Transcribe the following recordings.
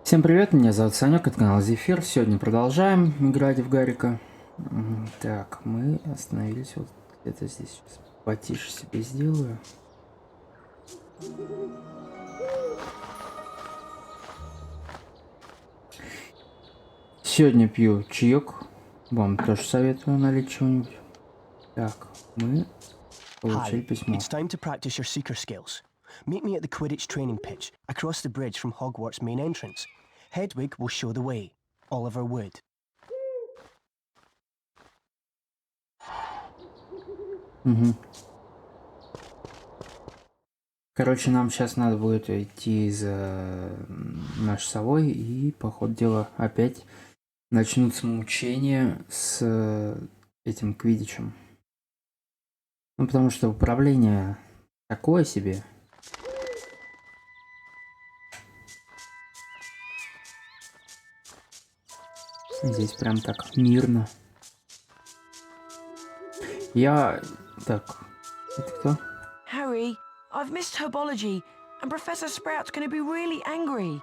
Всем привет, меня зовут Санёк, это канал Зефир. Сегодня продолжаем играть в Гарика. Так, мы остановились вот где-то здесь. Сейчас потише себе сделаю. Сегодня пью чаек. Вам тоже советую налить чего-нибудь. Так, мы получили письмо. It's time to practice your seeker skills. Meet me at the Quidditch training pitch, across the bridge from Hogwarts main entrance. Hedwig will show the way. Oliver Wood. Короче, нам сейчас надо будет идти за наш совой, и, по ходу дела, опять начнутся мучения с этим Квиддичем. Ну, потому что управление такое себе. Здесь прям так мирно. Так, это кто? Harry, I've missed herbology, and Professor Sprout's going to be really angry.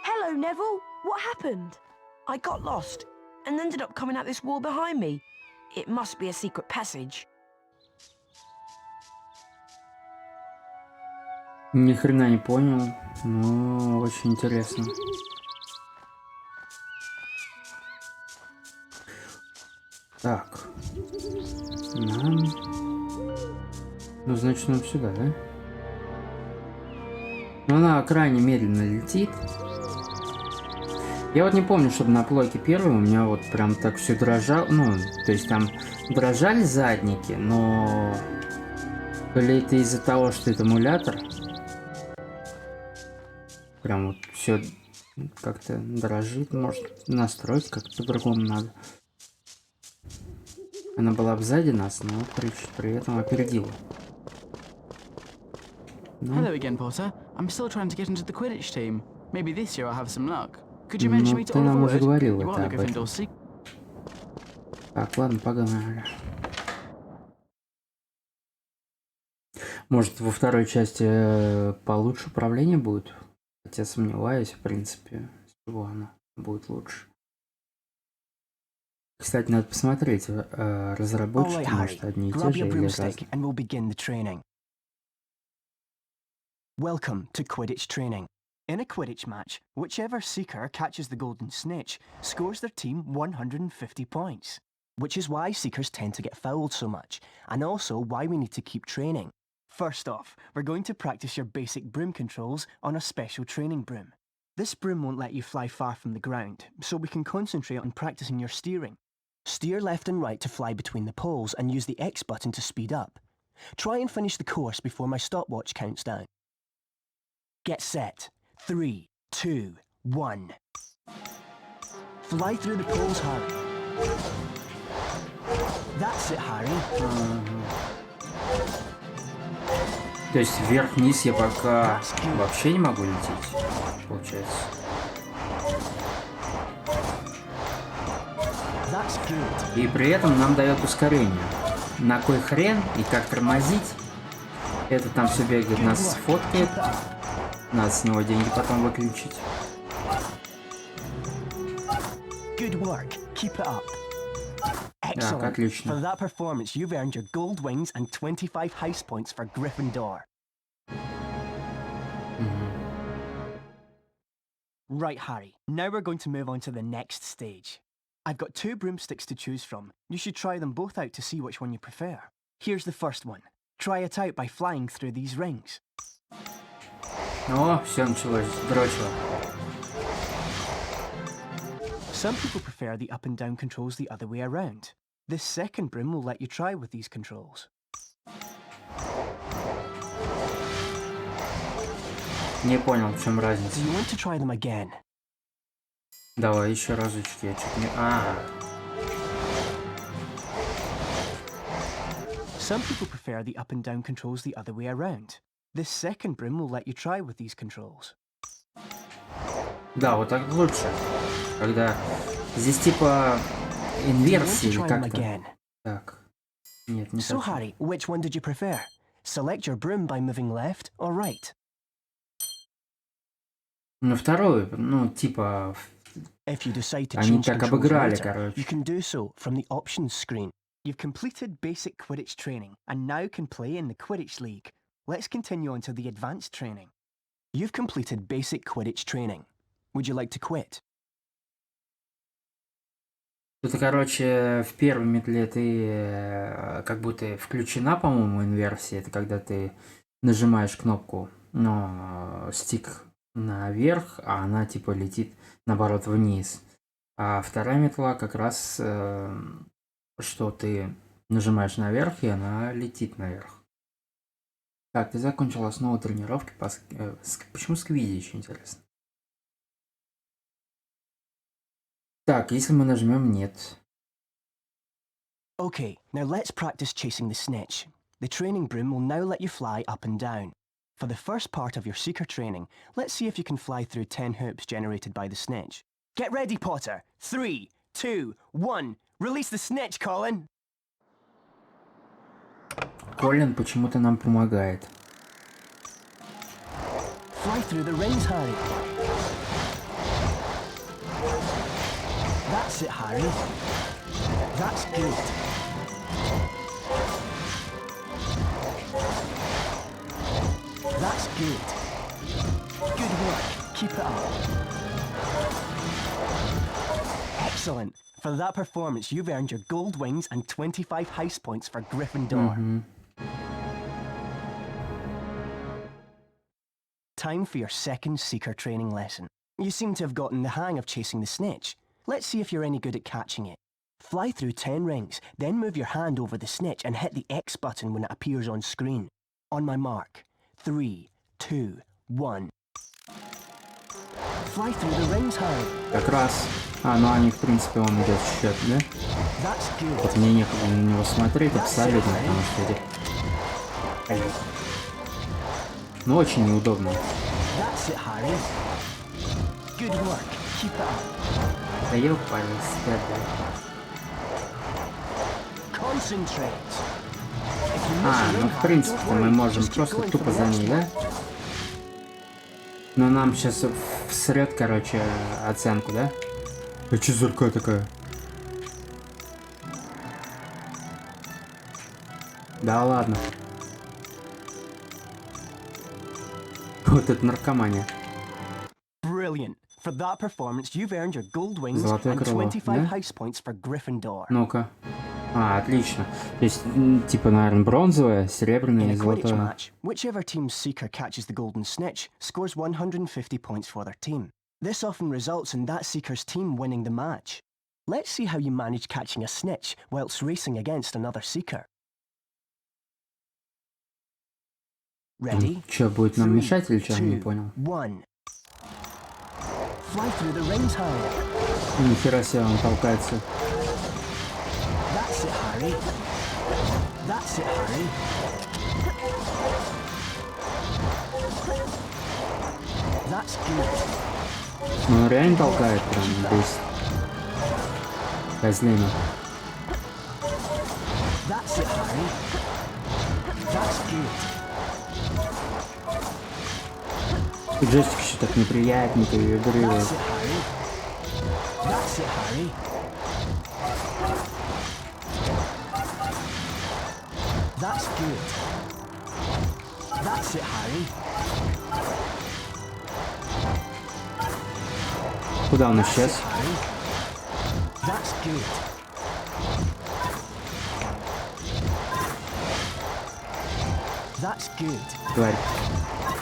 Hello, Neville. What happened? I got lost and ended up coming out this wall behind me. It must be a secret passage. Ни хрена не понял, но очень интересно. Так. Нам... Ну, значит, нам сюда, да? Но она крайне медленно летит. Я вот не помню, чтобы на плойке первой у меня вот прям так все дрожало. Ну, то есть там дрожали задники, но... То ли это из-за того, что это эмулятор. Прям вот все как-то дрожит. Может, настроить как-то по-другому надо. Она была бы сзади нас, но при этом опередила. Hello again, Potter. I'm still trying to get into the Quidditch team. Maybe this year I'll have some luck. Could you mention me to Oliver Wood? You are the Gryffindor secret. Так, ладно, погнали. Может, во второй части получше управление будет? Хотя сомневаюсь, в принципе, чего она будет лучше. Кстати, надо посмотреть, разработчики, может, одни и те же или разные. Welcome to Quidditch training. In a Quidditch match, whichever seeker catches the golden snitch scores their team 150 points. Which is why seekers tend to get fouled so much, and also why we need to keep training. First off, we're going to practice your basic broom controls on a special training broom. This broom won't let you fly far from the ground, so we can concentrate on practicing your steering. Steer left and right to fly between the poles and use the X button to speed up. Try and finish the course before my stopwatch counts down. Get set. 3, 2, 1. Fly through the poles, Harry. That's it, Harry. То есть вверх-вниз я пока вообще не могу лететь, получается. И при этом нам дает ускорение. На кой хрен и как тормозить? Это там все бегает, нас сфоткает. Надо с него деньги потом выключить. Так, отлично. For that performance, you've earned your gold wings and 25 house points for Gryffindor. Right, Harry. Now we're going to move on to the next stage. I've got 2 broomsticks to choose from. You should try them both out to see which one you prefer. Here's the first one. Try it out by flying through these rings. О, все началось, дрочево. Some people prefer the up and down controls the other way around. This second broom will let you try with these controls. Не понял, в чем разница. Do you want to try them again? Давай еще разочек, я чуть не... Some people prefer the up and down controls the other way around. This second broom will let you try with these controls. Да, вот так лучше. Когда здесь типа инверсия или как-то. Так. Нет, не So, Harry, which one did you prefer? Select your broom by moving left or right. Ну, вторую, ну, типа, If you decide to они change так controls обыграли, later, короче. you can do so from the options screen. You've completed basic Quidditch training and now can play in the Quidditch League. Let's continue on to the advanced training. You've completed basic Quidditch training. Would you like to quit? Тут, короче, в первой метле ты как будто включена, по-моему, инверсия. Это когда ты нажимаешь кнопку, но стик наверх, а она типа летит, наоборот, вниз. А вторая метла как раз, что ты нажимаешь наверх, и она летит наверх. Так, ты закончил основу тренировки по... Почему с Quidditch, интересно? Так, если мы нажмем «нет». Okay, now let's practice chasing the Snitch. The training broom will now let you fly up and down. For the first part of your Seeker training, let's see if you can fly through 10 hoops generated by the Snitch. Get ready, Potter! 3, 2, 1, release the Snitch, Colin! Колин почему-то нам помогает. Fly through the rings, Harry. That's it, Harry. That's good. That's good. Good work. Keep it up. Excellent. For that performance, you've earned your gold wings and 25 house points for Gryffindor. Time for your second Seeker training lesson. You seem to have gotten the hang of chasing the Snitch. Let's see if you're any good at catching it. Fly through 10 rings, then move your hand over the Snitch and hit the X button when it appears on screen. On my mark. 3, 2, 1. Fly through the rings, Harry. Как раз. Ну они, в принципе, он идет в счет, да? That's good. Вот мне некогда на него смотреть абсолютно, потому что эти... Ну, очень неудобно. That's it, Harry. Good work. Keep it up. Да ёпарный спят, да. Concentrate. Ну в принципе мы можем просто тупо за ней, да? Но нам сейчас всрет, короче, оценку, да? А чё за рука такая? Да ладно. Вот это наркомания. Brilliant. For that performance, you've earned your gold wings Золотое and крыло, 25 да? house points for Gryffindor. Ну-ка. Отлично. То есть, типа, наверное, бронзовая, серебряная и In a Quidditch золотая. match, whichever team's Seeker catches the golden snitch scores 150 points for their team. This often results in that Seeker's team winning the match. Let's see how you manage catching a snitch whilst racing against another Seeker. Ready? Чё, будет нам мешать или чё? Я не понял. 1. Fly through the rings, Harry. Нихера себе, он толкается. That's it, Harry. That's it, Harry. That's good. Ну, он реально толкает прям быстро. Козлина. That's it, Harry. That's good. И джойстик еще так неприятненько вибрирует. That's it, Harry. That's it, Harry. That's good. That's it, Harry. Куда он исчез? Harry. That's good. That's good. Тварь.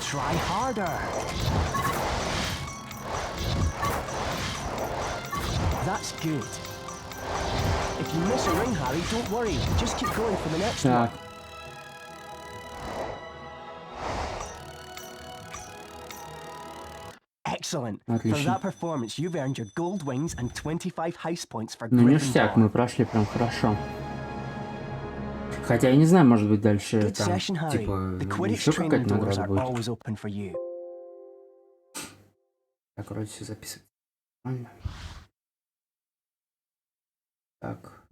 Try harder. That's good. If you miss a ring, Harry, don't worry. Just keep going for the next one. Так. Excellent. For Отлично. that performance, you've earned your gold wings and 25 house points for Ну, ништяк, мы Gryffindor. прошли прям хорошо. Хотя я не знаю, может быть дальше Good там, session, Harry. типа, The Quidditch еще training какая-то doors награда are будет. always open for you. Так, вроде все записывается. Нормально. Так.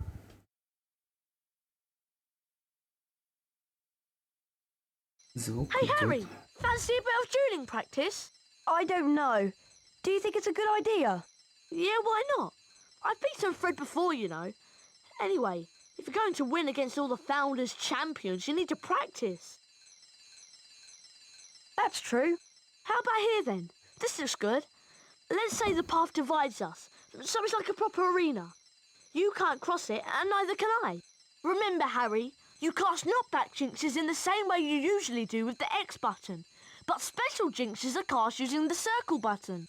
Звук Hey идет. Harry, fancy a bit of dueling practice? I don't know. Do you think it's a good idea? Yeah, why not? I've beaten Fred before, you know. Anyway, if you're going to win against all the Founders champions, you need to practice. That's true. How about here, then? This looks good. Let's say the path divides us, so it's like a proper arena. You can't cross it, and neither can I. Remember, Harry, you cast knockback jinxes in the same way you usually do with the X button, but special jinxes are cast using the circle button.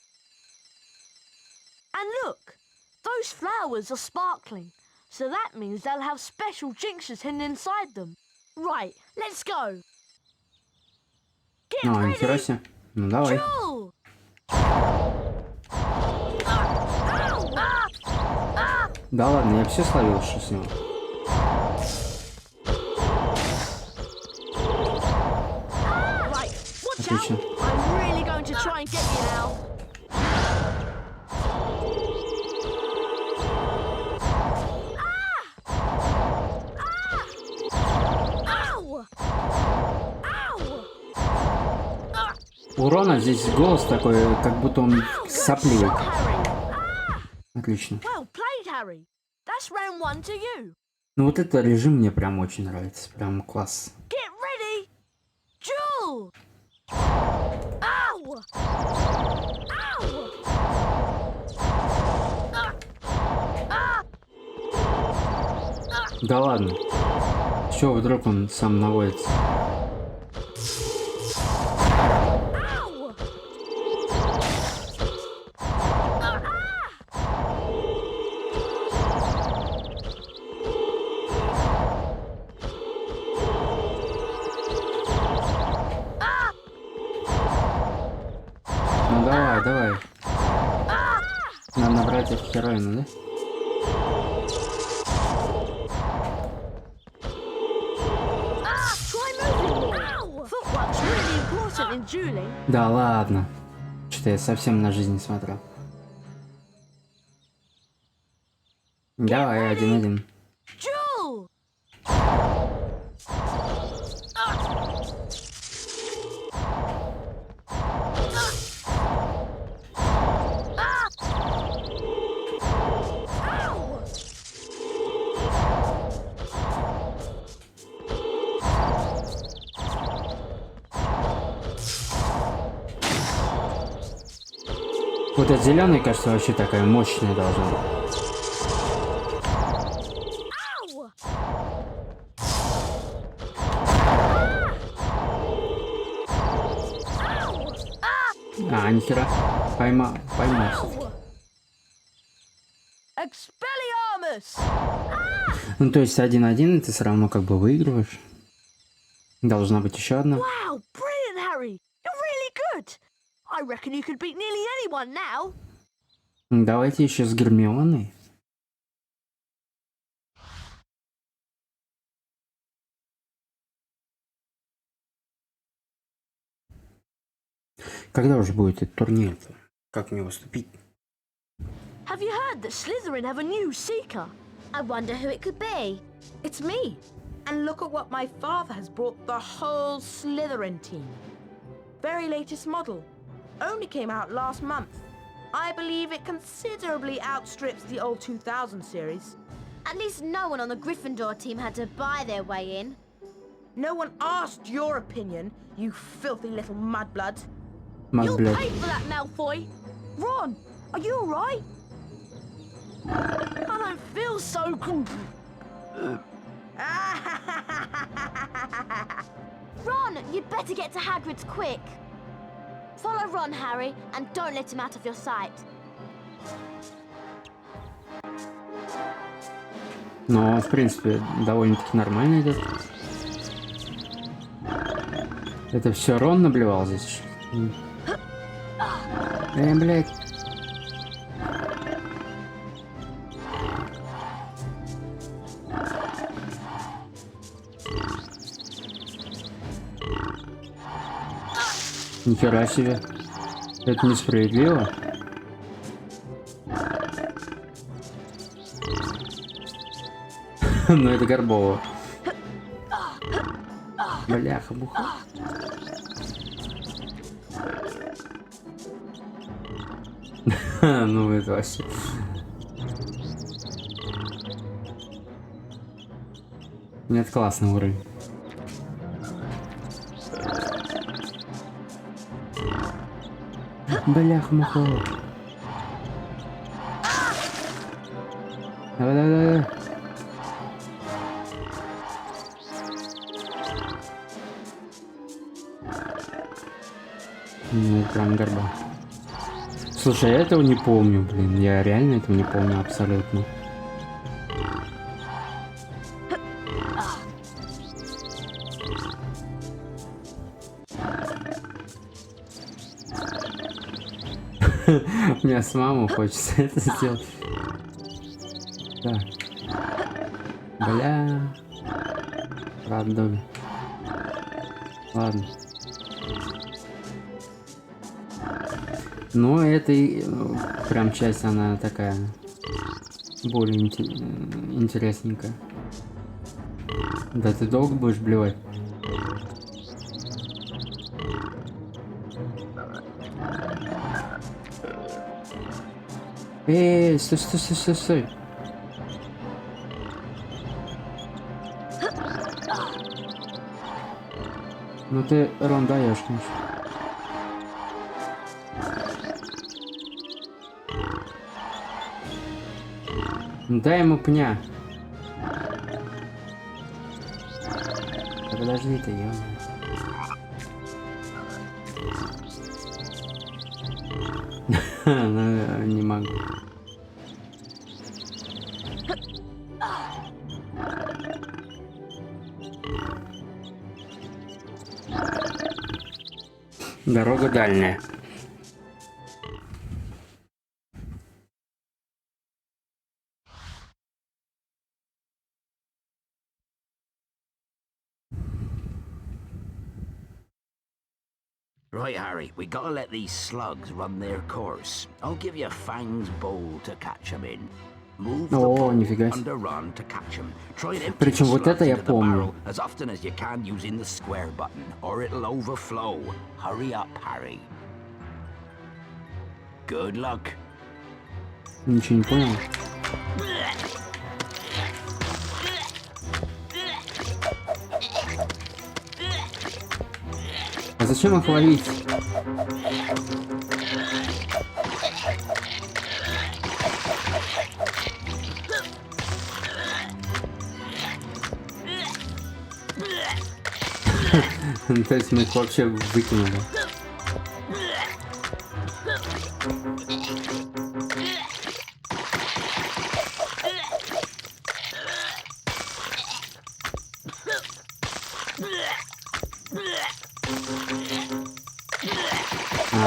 And look, those flowers are sparkling, so that means they'll have special jinxes hidden inside them. Right, let's go. Get ready. Нихера себе. Ну давай. Jewel! Да ладно, я все словил, что с него. Right, watch Отлично. out. I'm really going to try and get you now. У Рона здесь голос такой, как будто он сопливый. Отлично. Well played, Harry. That's round one to you. Ну вот этот режим мне прям очень нравится. Прям класс. Get ready. Jewel. Ow! Ow! Да ладно. Чё, вдруг он сам наводится? Ow! Ну давай, давай. Надо набрать эту хероину, да? Try moving more. Footwork's really important in dueling. Да ладно. Что-то я совсем на жизнь не смотрел. Давай, 1-1. Jewel. Вот эта зеленая, кажется, вообще такая мощная должна быть. А, нихера. Поймал всё-таки. Expelliarmus. Ну, то есть 1-1, и ты все равно как бы выигрываешь. Должна быть еще одна. Wow, brilliant, Harry. You're really good. I reckon you could beat nearly anyone now. Давайте еще с Гермионой. Когда уже будет этот турнир-то? Как мне выступить? Have you heard that Slytherin have a new Seeker? I wonder who it could be. It's me. And look at what my father has brought the whole Slytherin team. Very latest model. Only came out last month. I believe it considerably outstrips the old 2000 series. At least no one on the Gryffindor team had to buy their way in. No one asked your opinion, you filthy little mudblood. You'll Мать, pay for that, Malfoy. Ron, are you alright? I don't feel so good. Ron, you'd better get to Hagrid's quick. Follow Ron, Harry, and don't let him out of your sight. Но, в принципе, довольно-таки нормально идет. Это все Рон наблевал здесь? Блядь. Нихера себе. Это несправедливо. Но это Горбово. Бляха-буха. Ну это вообще. Нет, классный уровень. Бляха-муха. Давай. Ну, прям горба. Слушай, я этого не помню, блин. Я реально этого не помню абсолютно. Мне с мамой хочется это сделать. Так. Бля. Ладно. Ладно. Но это прям часть, она такая более интересненькая. Да ты долго будешь блевать? Стой. Ну ты, Рон, даешь, конечно. Дай ему пня. Да подожди ты, ё. Не могу. Дорога дальняя. Right, Harry, we gotta let these slugs run their course. I'll give you Fang's bowl to catch them in. Move the bowl under run to catch them. Try and empty the slugs into the barrel as often as you can using the square button, or it'll overflow. Hurry up, Harry. Good luck. Ничего не понял. А зачем их ловить? То есть мы их вообще выкинули.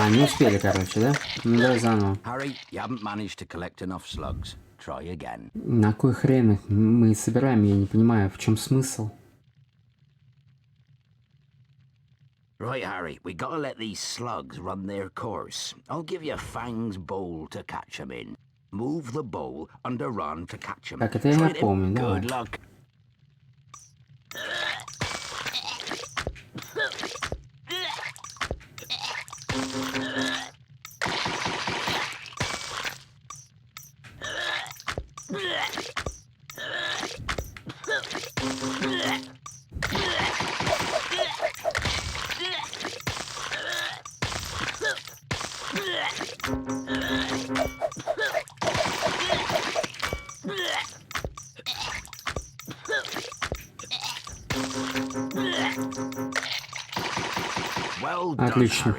Не успели, короче, да? Ну давай заново. На кой хрен их мы собираем? Я не понимаю, в чем смысл? Right, Harry, we gotta let these slugs run their course. I'll give you Fang's bowl to catch them in. Move the bowl under run to catch them. Так, это я помню, давай. Good luck. Отлично.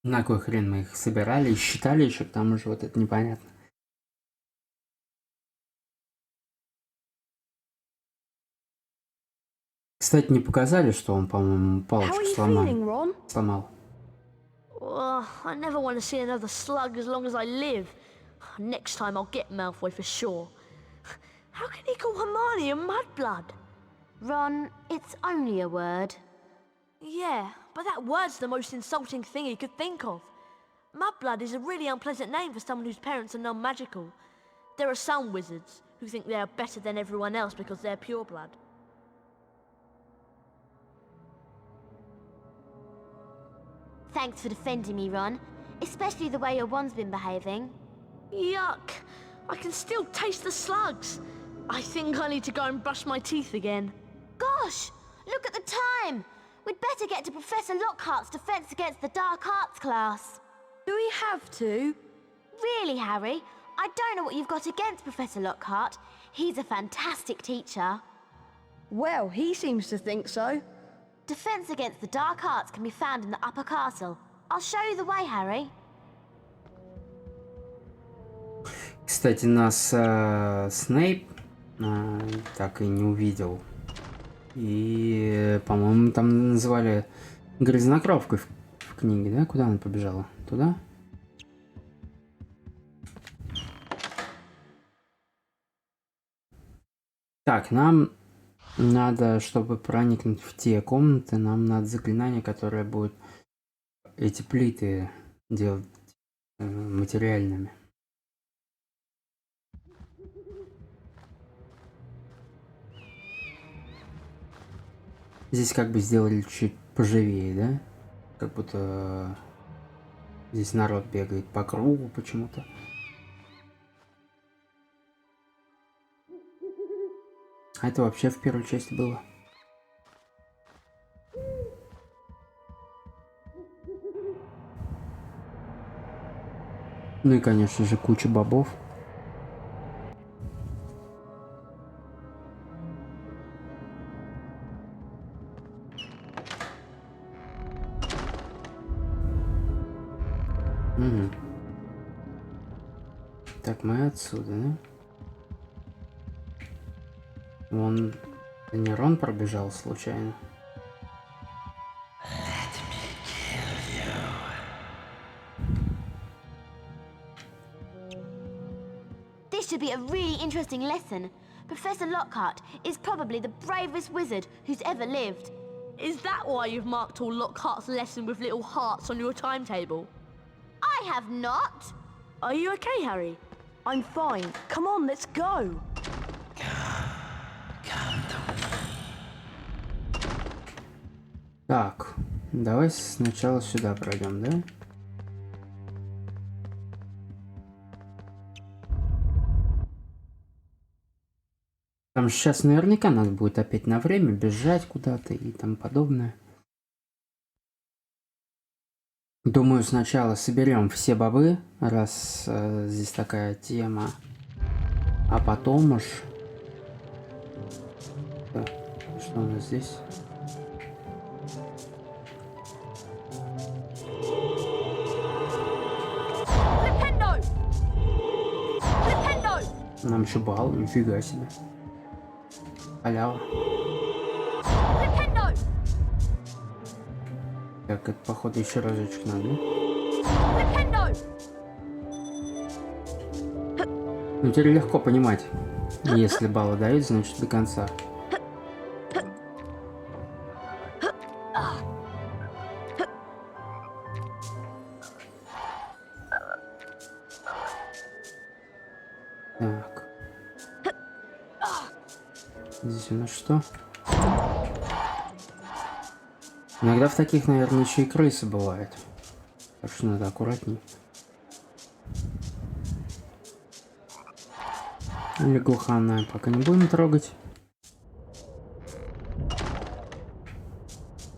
На кой хрен мы их собирали и считали еще, потому что вот это непонятно. Кстати, не показали, что он, по-моему, палочку сломал. I never want to see another slug as long as I live. Next time I'll get Malfoy for sure. How can he call Hermione a mudblood? Ron, it's only a word. Yeah, but that word's the most insulting thing he could think of. Mudblood is a really unpleasant name for someone whose parents are non-magical. There are some wizards who think they are better than everyone else because they're pure blood. Thanks for defending me, Ron. Especially the way your wand's been behaving. Yuck. I can still taste the slugs. I think I need to go and brush my teeth again. Gosh, look at the time. We'd better get to Professor Lockhart's Defense Against the Dark Arts class. Do we have to? Really, Harry? I don't know what you've got against Professor Lockhart. He's a fantastic teacher. Well, he seems to think so. Defense Against the Dark Arts can be found in the upper castle. I'll show you the way, Harry. Кстати, нас Снейп так и не увидел. И, по-моему, там называли грязнокровкой в книге, да? Куда она побежала? Туда? Так, нам надо, чтобы проникнуть в те комнаты, нам надо заклинание, которое будет эти плиты делать материальными. Здесь как бы сделали чуть поживее, да? Как будто здесь народ бегает по кругу почему-то. А это вообще в первой части было. Ну и, конечно же, куча бобов. Угу. Так, мы отсюда, да? Он... Не Рон пробежал случайно? This should be a really interesting lesson. Professor Lockhart is probably the bravest wizard who's ever lived. Is that why you've marked all Lockhart's lesson with little hearts on your timetable? I have not. Are you okay, Harry? I'm fine. Come on, let's go. Так, давай сначала сюда пройдем, да? Там сейчас наверняка надо будет опять на время бежать куда-то и тому подобное. Думаю, сначала соберем все бобы, раз здесь такая тема, а потом уж... Так, что у нас здесь? Нам еще балл, нифига себе. Халява. Так, это походу еще разочек надо, да? Ну теперь легко понимать. Если баллы дают, значит до конца. Так. Здесь у нас что? Иногда в таких, наверное, еще и крысы бывают. Так что надо аккуратней. Или глуханая пока не будем трогать.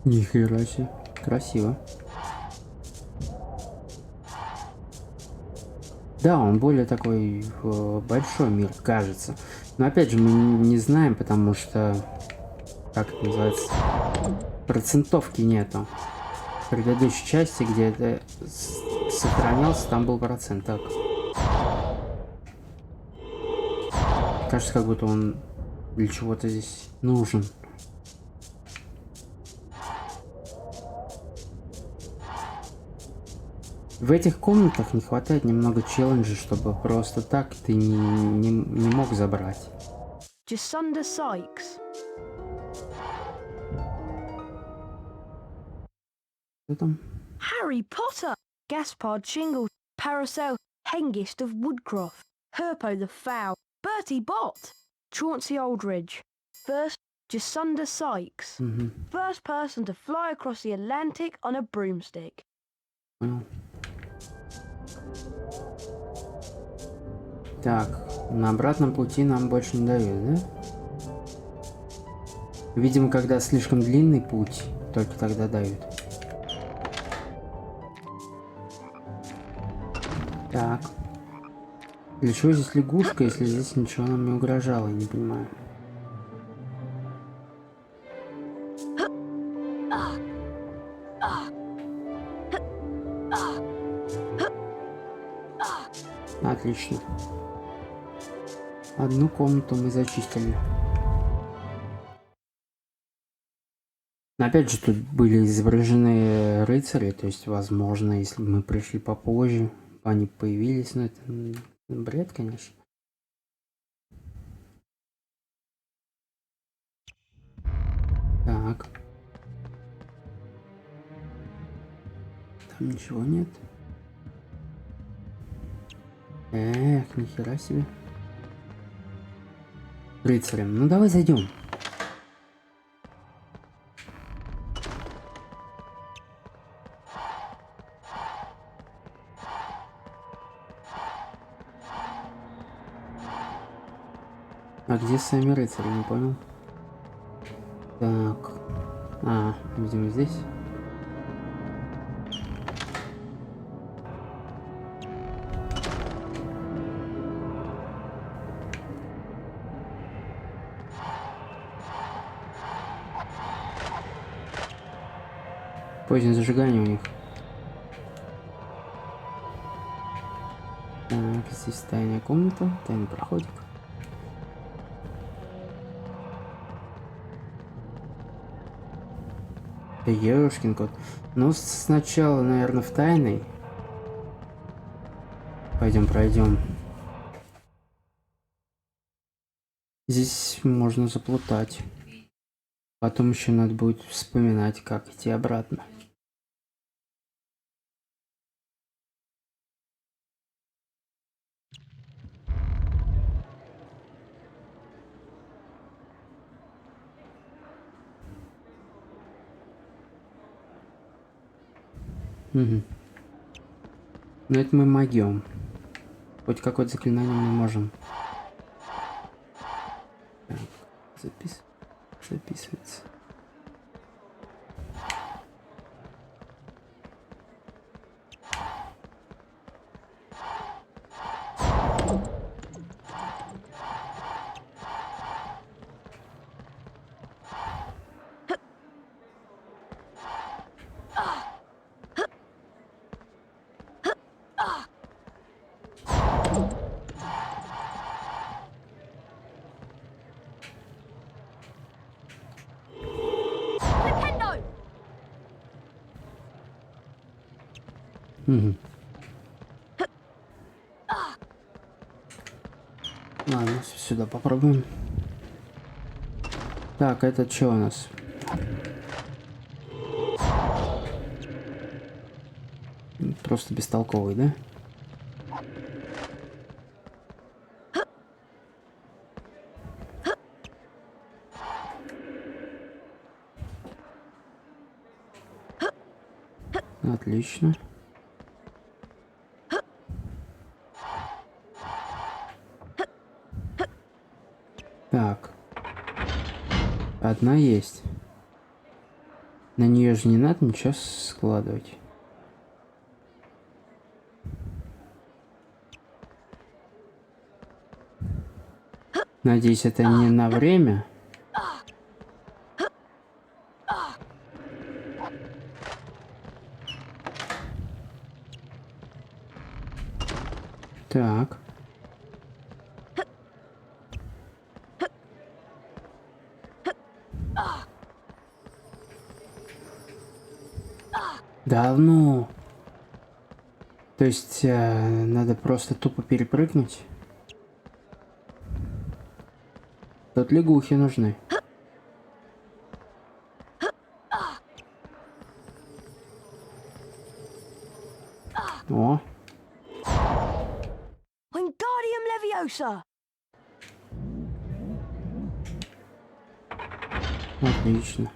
Нихера себе. Красиво. Да, он более такой большой мир, кажется. Но опять же, мы не знаем, потому что... Как это называется? Процентовки нету. В предыдущей части, где это сохранялся, там был процент. Так. Кажется, как будто он для чего-то здесь нужен. В этих комнатах не хватает немного челленджа, чтобы просто так ты не мог забрать. Jacinda Sykes. Что там? Harry Potter! Gaspard Shingle, Paracel Hengist of Woodcroft, Herpo the Fowl, Bertie Bott, Chauncey Aldridge. First, Jacinda Sykes. First person to fly across the Atlantic on a broomstick. Понял. Так, на обратном пути нам больше не дают, да? Видимо, когда слишком длинный путь, только тогда дают. Так. Для чего здесь лягушка, если здесь ничего нам не угрожало, я не понимаю. Отлично. Одну комнату мы зачистили. Но опять же, тут были изображены рыцари, то есть, возможно, если бы мы пришли попозже, они появились, но это бред, конечно. Так. Там ничего нет. Эх, нихера себе. Рыцарем. Ну давай зайдем. А где сами рыцари, не понял? Так. А, видимо, здесь. Позднее зажигание у них. Так, здесь тайная комната, тайный проходик. Да ёшкин кот. Ну, сначала, наверное, в тайной. Пойдем пройдем. Здесь можно заплутать. Потом еще надо будет вспоминать, как идти обратно. Угу. Но это мы могем. Хоть какое-то заклинание мы можем. Так, записывается. Угу. Ладно, сюда попробуем. Так, это что у нас? Просто бестолковый, да? Отлично. Так. Одна есть. На нее же не надо ничего складывать. Надеюсь, это не на время. Так. Да ну. То есть надо просто тупо перепрыгнуть. Тут лягухи нужны. О. Wingardium Leviosa. Отлично.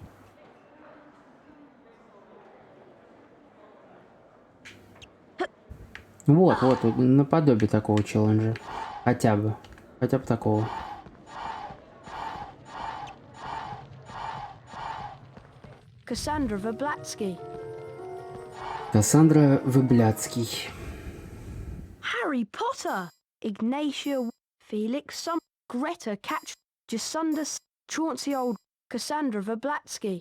Вот, наподобие такого челленджа. Хотя бы такого. Cassandra Verblatsky. Кассандра Выбляцкий. Harry Potter. Ignatia Felix Sum. Greta Catch. Jacinda Chauncey Old. Cassandra Verblatsky.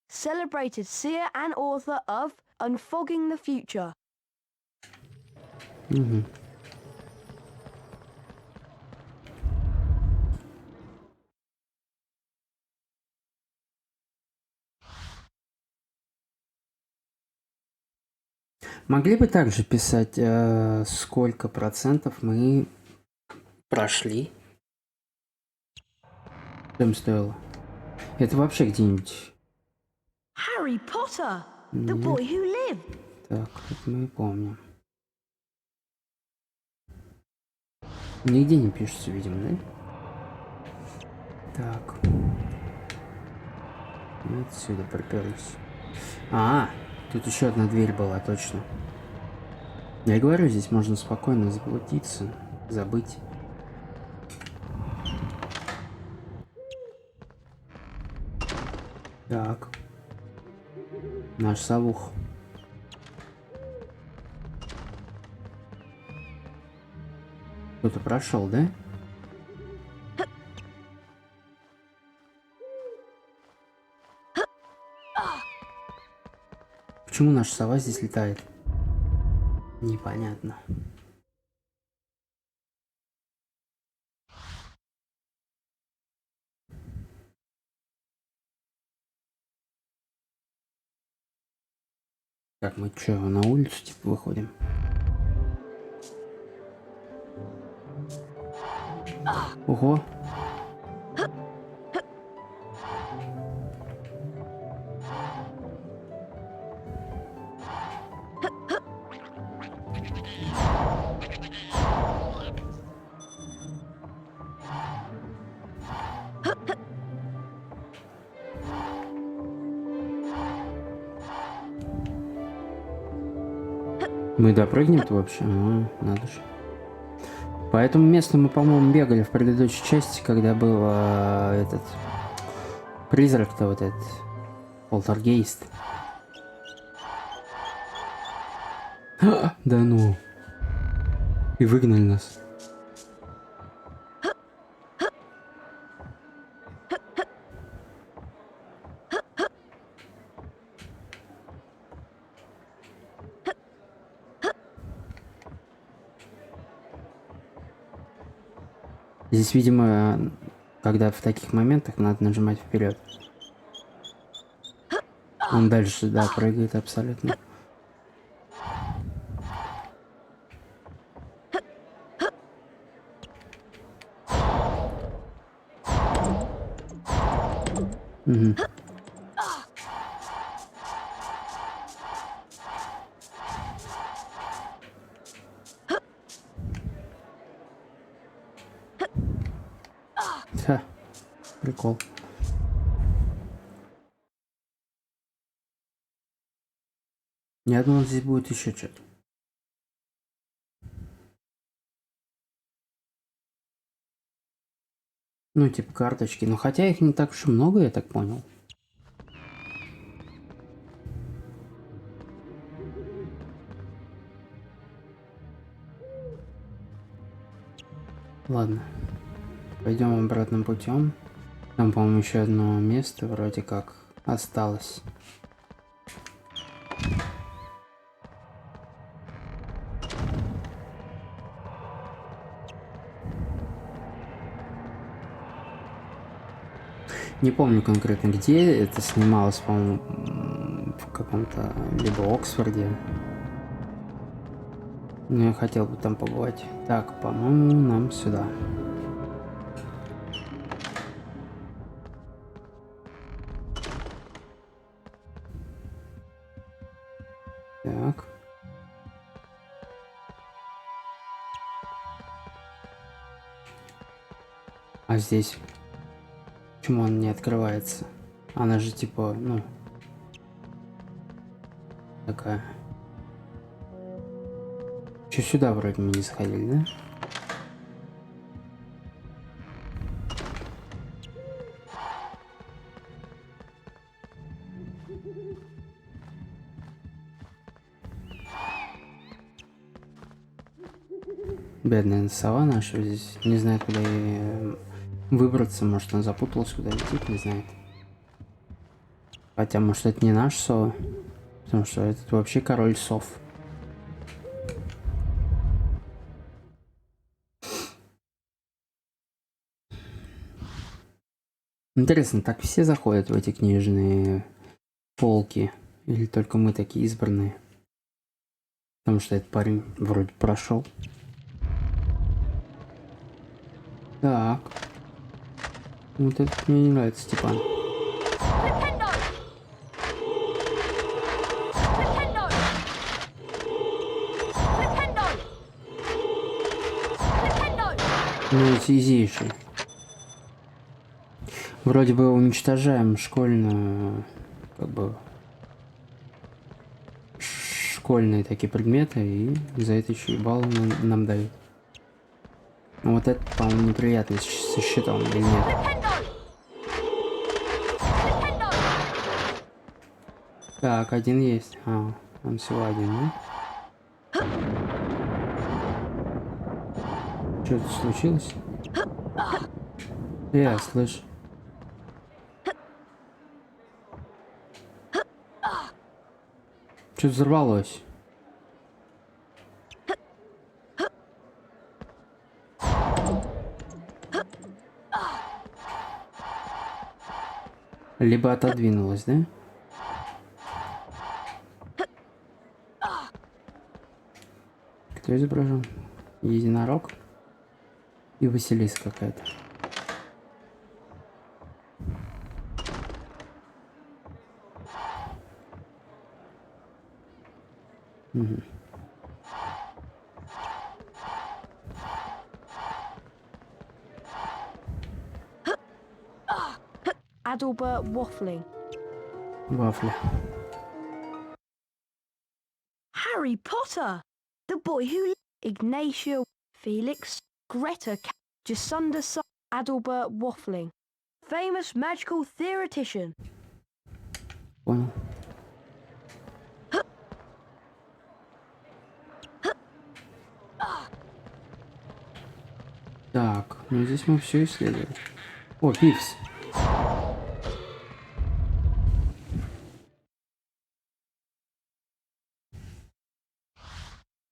Celebrated seer and author of Unfogging the Future. Угу. Могли бы также писать, сколько процентов мы прошли? Что им стоило? Это вообще где-нибудь? Harry Potter, the boy who lived. Так, это мы помним. Нигде не пишется, видимо, да? Так. Отсюда приперлись. Тут еще одна дверь была, точно. Я говорю, здесь можно спокойно заблудиться, забыть. Так. Наш совух. Кто-то прошел, да? Почему наша сова здесь летает? Непонятно. Так, мы что, на улицу типа выходим? Ого! Мы допрыгнем-то вообще? Надо же. По этому месту мы, по-моему, бегали в предыдущей части, когда был этот призрак-то вот этот, полтергейст. Да ну. И выгнали нас. Здесь, видимо, когда в таких моментах надо нажимать вперед. Он дальше, да, прыгает абсолютно. Угу. Ха, прикол. Я думал, здесь будет еще что-то. Ну, типа карточки. Но хотя их не так уж и много, я так понял. Ладно. Пойдем обратным путем. Там, по-моему, еще одно место вроде как осталось. Не помню конкретно где это снималось, по-моему, в каком-то либо Оксфорде. Но я хотел бы там побывать. Так, по-моему, нам сюда. Так. А здесь? Почему она не открывается? Она же типа, ну, такая. Что сюда вроде мы не заходили, да? Бедная сова наша здесь не знает, куда ей выбраться. Может, она запуталась, куда летит, не знает. Хотя, может, это не наш сова. Потому что это вообще король сов. Интересно, так все заходят в эти книжные полки? Или только мы такие избранные? Потому что этот парень вроде прошел. Так. Вот это мне не нравится, Степан. Ну, эти изейшие. Вроде бы уничтожаем школьную, как бы, школьные такие предметы, и за это еще и баллы нам дают. Ну, вот это, по-моему, неприятно со счетом, или нет? Так, один есть. А, он всего один, да? Что тут случилось? Слышь. Что взорвалось? Либо отодвинулось, да? Кто изображен? Единорог и Василиса какая-то. Угу. Adalbert waffling. Вафля. Harry Potter! The boy who... Ignatia, Felix, Greta, Jacinda, Adalbert waffling. Famous magical theoretician. Понял. Так, ну здесь мы все исследовали. О, Пивс.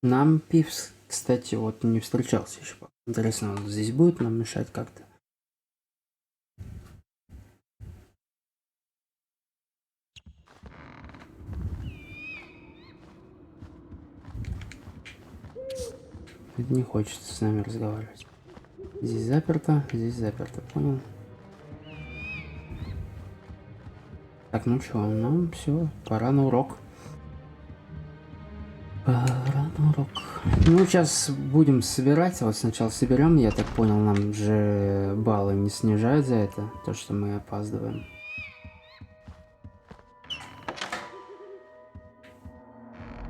Нам Пивс, кстати, вот не встречался еще. Интересно, он здесь будет нам мешать как-то? Это не хочется с нами разговаривать. Здесь заперто, понял. Так, ну что, нам все, пора на урок. Ну, сейчас будем собирать. Вот сначала соберем, я так понял, нам же баллы не снижают за это, то, что мы опаздываем.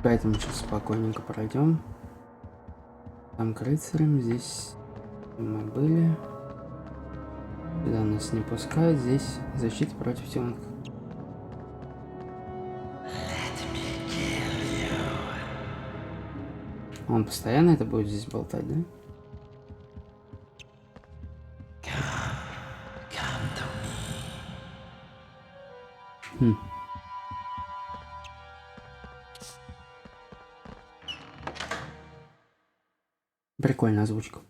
Поэтому сейчас спокойненько пройдем. Там к рыцарям, здесь мы были. Сюда нас не пускают, здесь защита против темных. Он постоянно это будет здесь болтать, да? Хм. Прикольная озвучка.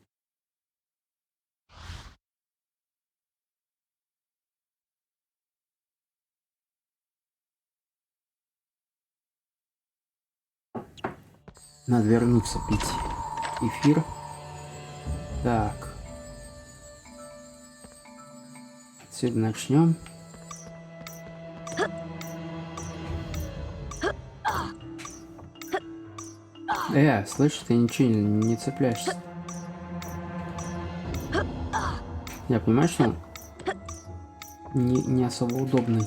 Надо вернуться пить эфир. Так. Отсюда начнем. Слышь, ты ничего не цепляешься. Я понимаю, что он не особо удобный.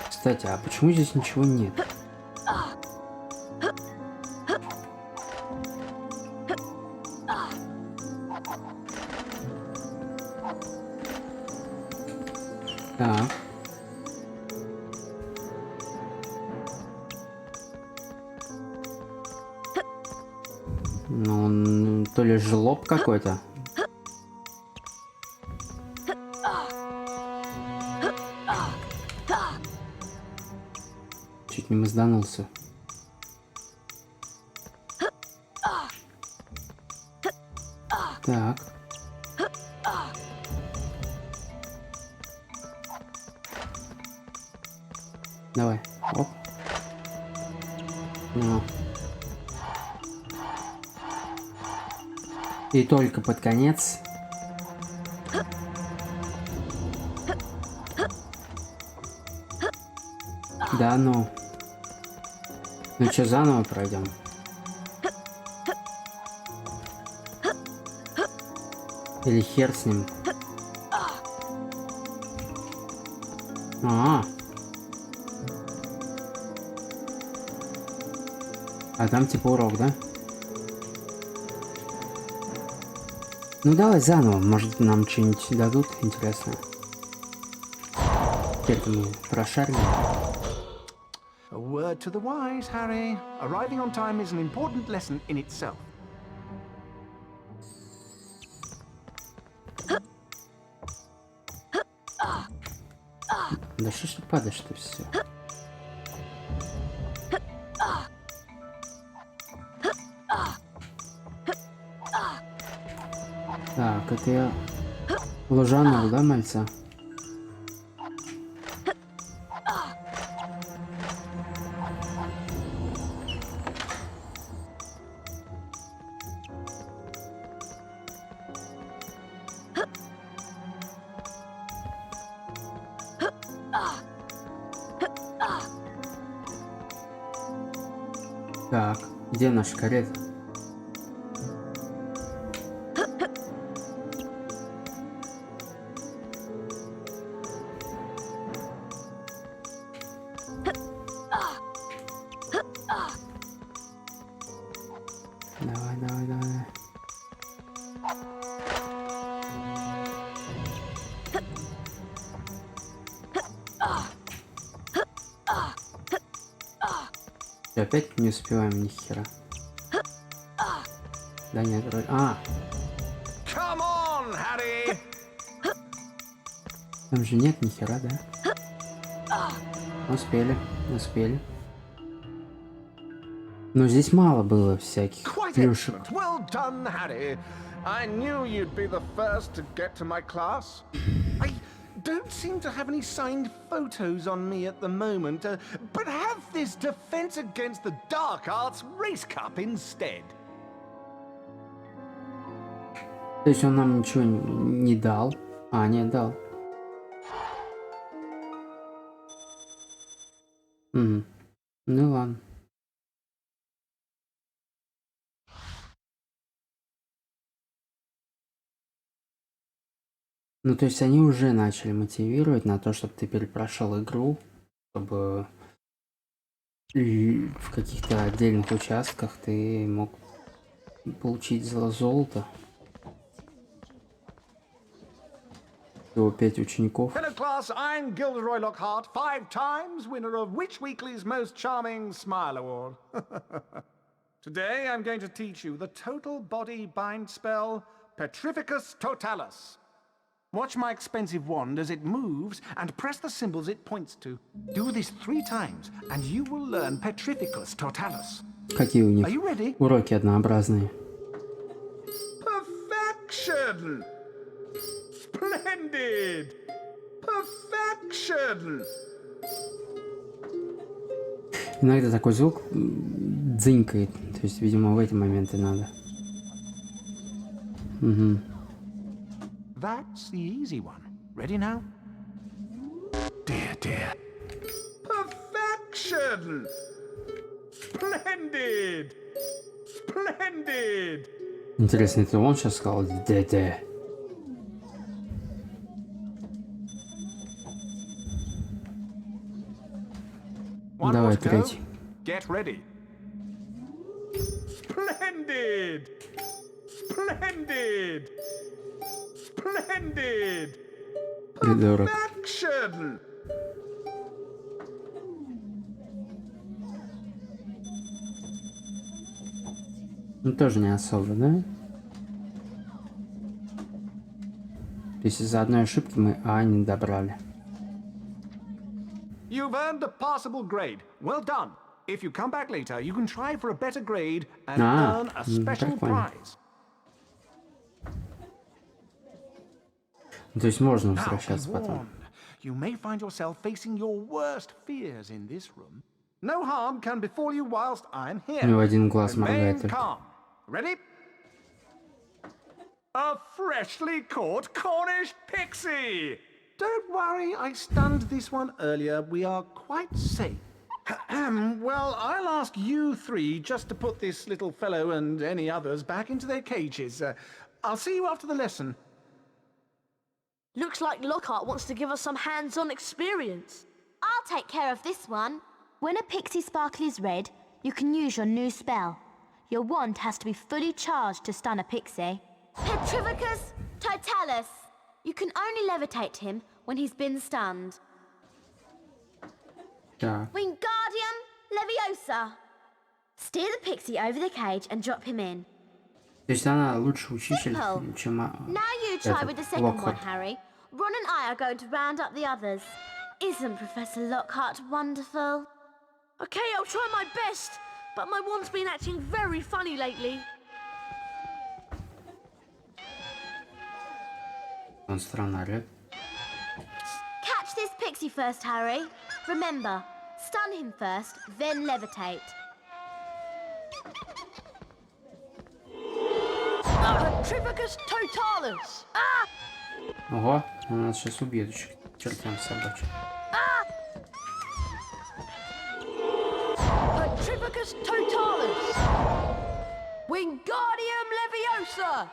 Кстати, а почему здесь ничего нет? Так. Ну, он то ли жлоб какой-то. Чуть не мазданулся. Так. Давай. Оп. Ну. И только под конец. Да ну. Ну что, заново пройдем? Или хер с ним? А там типа урок, да? Ну давай заново, может нам что-нибудь дадут интересное. Теперь мы прошарим. A word to the wise, Harry. Arriving on time is an important lesson in itself. Да что ж ты падаешь-то все? Так, это я лужанул, да, мальца? Так, где наша карета? Давай, давай, давай. Опять не успеваем ни хера. Да нет, вроде... Come on, Harry! Там же нет ни хера, да? Успели, успели. Но здесь мало было всяких плюшек. Well done, Harry. I knew you'd be the first to get to my class. I don't seem to have any signed photos on me at the moment, but have this Defense Against the Dark Arts Race Cup instead. То есть он нам ничего не дал? А, нет, дал. Угу. Ну ладно. Ну, то есть они уже начали мотивировать на то, чтобы ты перепрошел игру, чтобы в каких-то отдельных участках ты мог получить золото. Всего 5 учеников. Hello, class. I'm Gilderoy Lockhart, 5 times winner of Which Weekly's Most Charming Smile Award. Today, I'm going to teach you the total body bind spell, Petrificus Totalis. Watch my expensive wand as it moves and press the symbols it points to. Do this 3 times and you will learn Petrificus Totalis. Какие у них Are you ready? уроки однообразные. Perfection! Splendid! Perfection! Иногда такой звук дзынькает. То есть, видимо, в эти моменты надо. Угу. That's the easy one. Ready now? Dear, dear. Perfection! Splendid! Splendid! Интересно, это он сейчас сказал «ДД». Давай, третий. Get ready. Splendid! Splendid! Splendid! Придурок. action! Ну, тоже не особо, да? То есть из-за одной ошибки мы А не добрали. You've earned a passable grade. Well done. If you come back later, you can try for a better grade and earn a special prize. То есть можно Now, возвращаться be потом. warned. You may find yourself facing your worst fears in this room. No harm can befall you whilst I'm here. У него один глаз моргает Remain только. calm. Ready? A freshly caught Cornish pixie! Don't worry, I stunned this one earlier. We are quite safe. Well, I'll ask you three just to put this little fellow and any others back into their cages. I'll see you after the lesson. Looks like Lockhart wants to give us some hands-on experience. I'll take care of this one. When a pixie sparkle is red, you can use your new spell. Your wand has to be fully charged to stun a pixie. Petrificus totalis. You can only levitate him when he's been stunned. Так. Wingardium Leviosa. Steer the pixie over the cage and drop him in. То есть она лучше учитель, чем Now you try with the second one, Локхарт. Harry. Ron and I are going to round up the others. Isn't Professor Lockhart wonderful? Okay, I'll try my best, but my wand's been acting very funny lately. Он странно орёт. Catch this pixie first, Harry. Remember, stun him first, then levitate. Petrificus totalis. Ого, она нас сейчас убьет еще к чертям собачьим. Petrificus totalis. Wingardium Leviosa.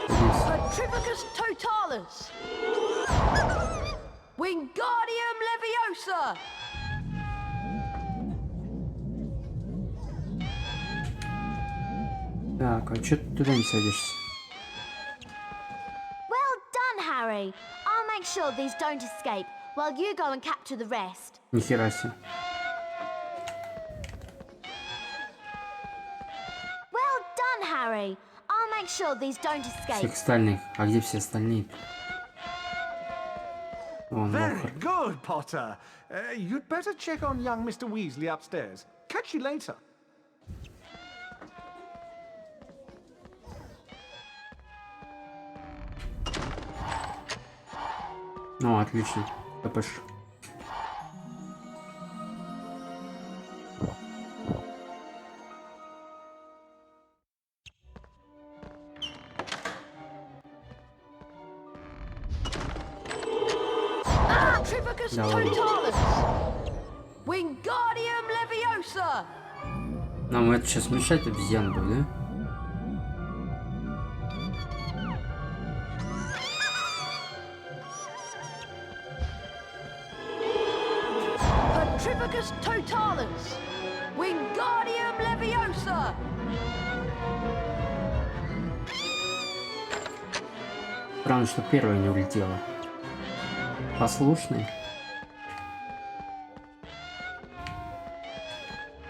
Petrificus totalis. Wingardium Leviosa. Так, а чё ты туда не садишься? Well done, Harry. I'll make sure these don't escape while you go and capture the rest. Нихера себе. Well done, Harry. I'll make sure these don't escape. Всех остальных. А где все остальные? Вон Very Локхарт. good, Potter. You'd better check on young Mr. Weasley upstairs. Catch you later. Ну, отлично. КПШ. Petrificus Давай. totalis. Wingardium Leviosa. Нам это сейчас мешать обезьян будет, да? Petrificus totalis. Wingardium Leviosa. Странно, что первая не улетела. Послушный.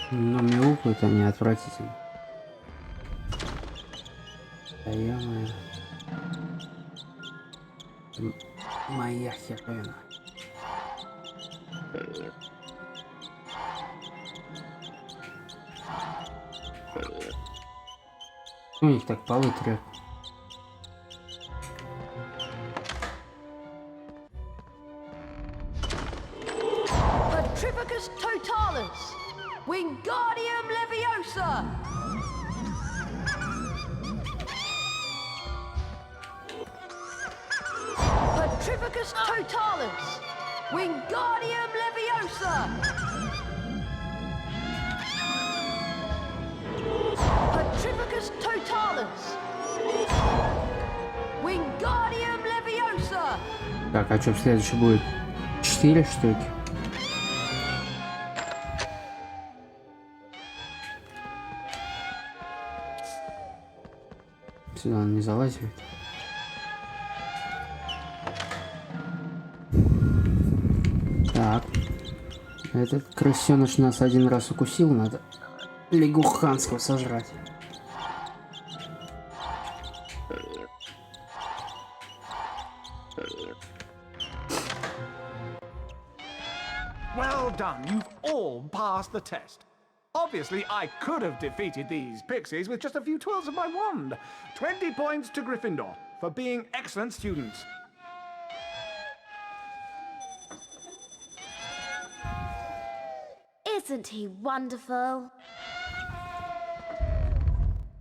Но мяукают они отвратительно. Да ё-моё. Моя херня. У них так полы трёт. Petrificus totalis. Wingardium Leviosa. Petrificus totalis. Wingardium Leviosa. Petrificus totalis. Wingardium Leviosa. Так, а что следующий будет? 4 штуки. Сюда он не залазит. Так. Этот крысёныш нас один раз укусил, надо лягуханского сожрать. Well done, you've all passed the test. Obviously, I could have defeated these pixies with just a few twirls of my wand. 20 points to Gryffindor for being excellent students. Isn't he wonderful?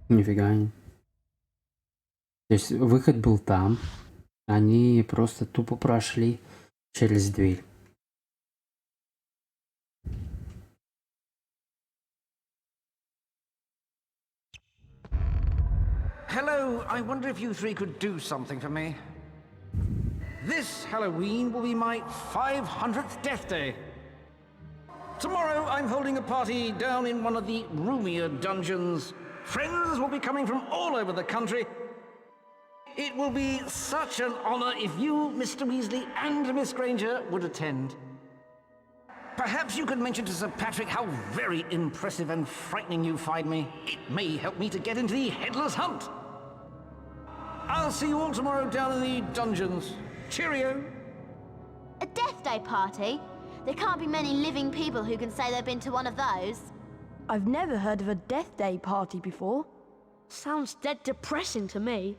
Нифига не. То есть выход был там. Они просто тупо прошли через дверь. Hello, I wonder if you three could do something for me. This Halloween will be my 500th death day. Tomorrow I'm holding a party down in one of the roomier dungeons. Friends will be coming from all over the country. It will be such an honor if you, Mr. Weasley, and Miss Granger would attend. Perhaps you could mention to Sir Patrick how very impressive and frightening you find me. It may help me to get into the Headless Hunt. I'll see you all tomorrow down in the dungeons. Cheerio! A Death Day party? There can't be many living people who can say they've been to one of those. I've never heard of a Death Day party before. Sounds dead depressing to me.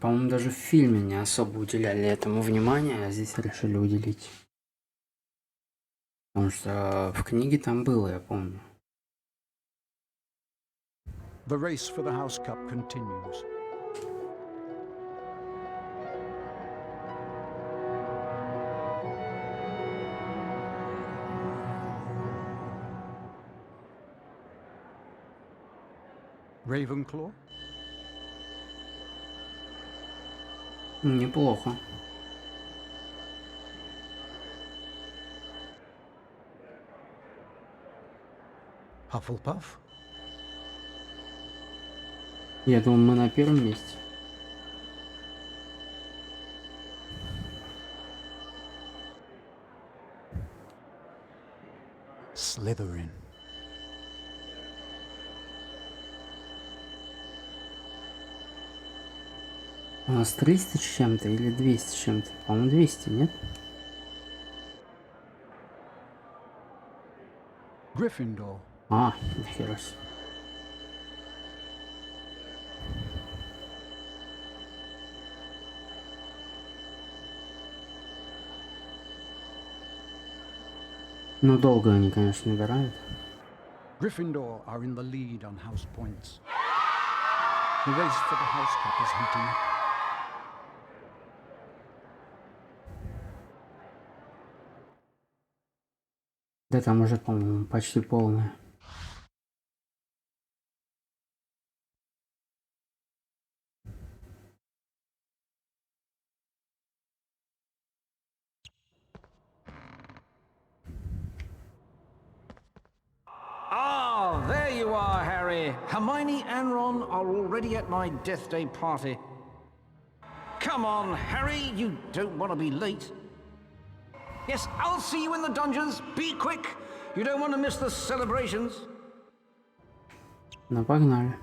По-моему, даже в фильме не особо уделяли этому внимания, а здесь решили уделить. Потому что в книге там было, я помню. The race for the House Cup continues. Ravenclaw? Неплохо. Hufflepuff? Я думаю, мы на первом месте. Slytherin. У нас 300 с чем-то или 200 с чем-то? По-моему, 200, нет? Gryffindor. А, нихера себе. Ну, долго они, конечно, набирают. Gryffindor are in the lead on house points. The race for the House Cup is heating up. Да там уже, по-моему, почти полная. Ah, there you are, Harry. Hermione and Ron are already at my Death Day party. Come on, Harry, you don't want to be late. Yes, I'll see you in the dungeons. Be quick. You don't want to miss the celebrations. Ну, погнали.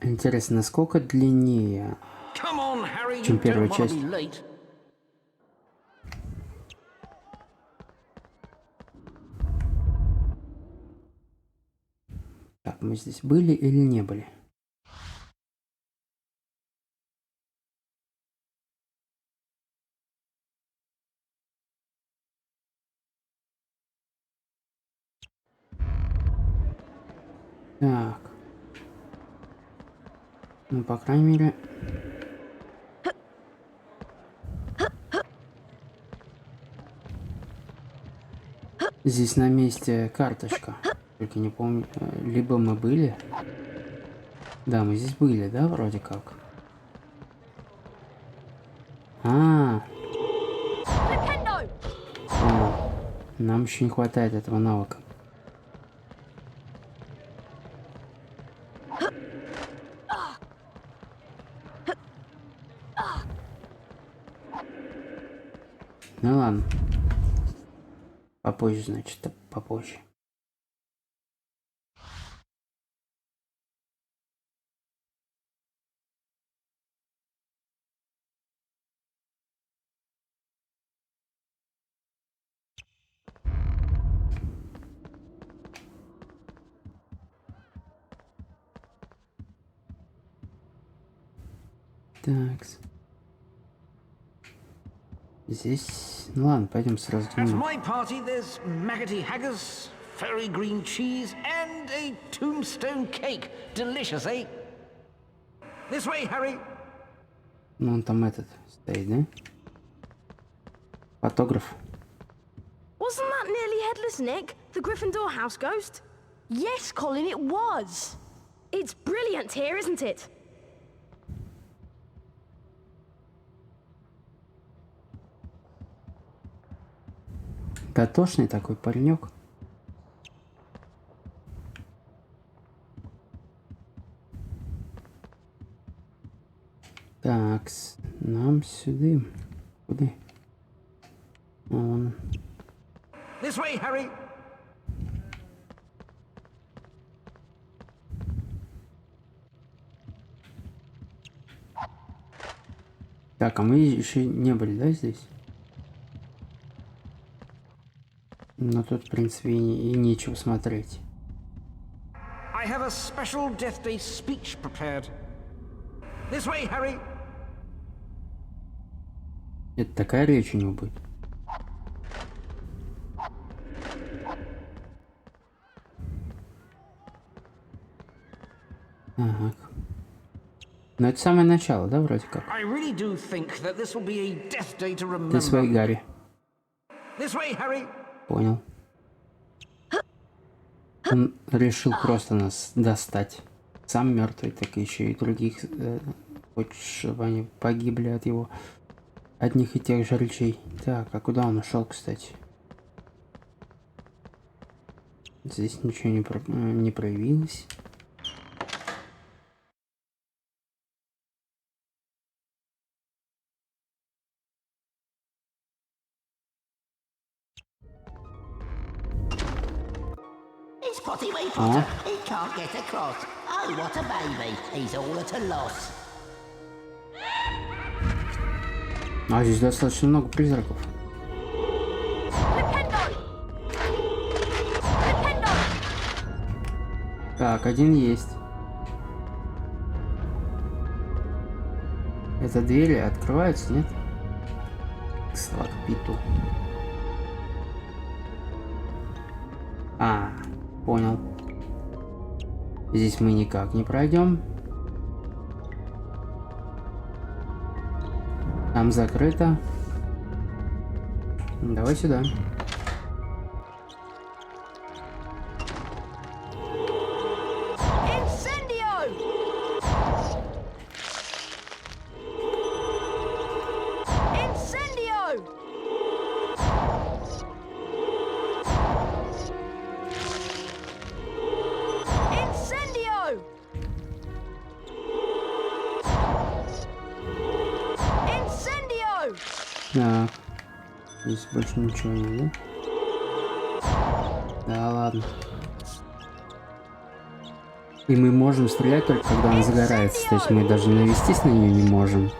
Интересно, насколько длиннее, чем первая часть? Так, мы здесь были или не были? Так. Ну, по крайней мере... Здесь на месте карточка. Только не помню. Либо мы были. Да, мы здесь были, да, вроде как. Нам еще не хватает этого навыка. Ну ладно. Попозже, значит, попозже. Так. Здесь... Ну ладно, пойдем сразу к нему. Fairy green cheese and a tombstone cake. Delicious, eh? This way, Harry. Ну он там этот стоит, да? Фотограф. Wasn't that nearly headless Nick, the Gryffindor house ghost? Yes, Colin, it was. It's brilliant here, isn't it? Дотошный такой паренек. Так, нам сюда. Куда? Он. This way, Harry. Так, а мы еще не были, да, здесь? Но тут, в принципе, и нечего смотреть. I have a special Death Day speech prepared. This way, Harry. Это такая речь у него будет. Ага. Но это самое начало, да, вроде как? I really do think that this will be a death day to remember. This way, Гарри. This way, Harry. Понял. Он решил просто нас достать. Сам мертвый, так еще и других. Хочешь, чтобы они погибли от его одних и тех же речей. Так, а куда он ушел, кстати? Здесь ничего не проявилось. It's Potty Wee Potter. He can't get across. Oh, what a baby. He's all at a loss. А здесь достаточно много призраков. Так, один есть. Это двери открываются, нет? К сталактиту. А, понял. Здесь мы никак не пройдем. Там закрыто. Давай сюда. Так, здесь больше ничего нет, да? Да ладно. И мы можем стрелять только когда она загорается, то есть мы даже навестись на нее не можем.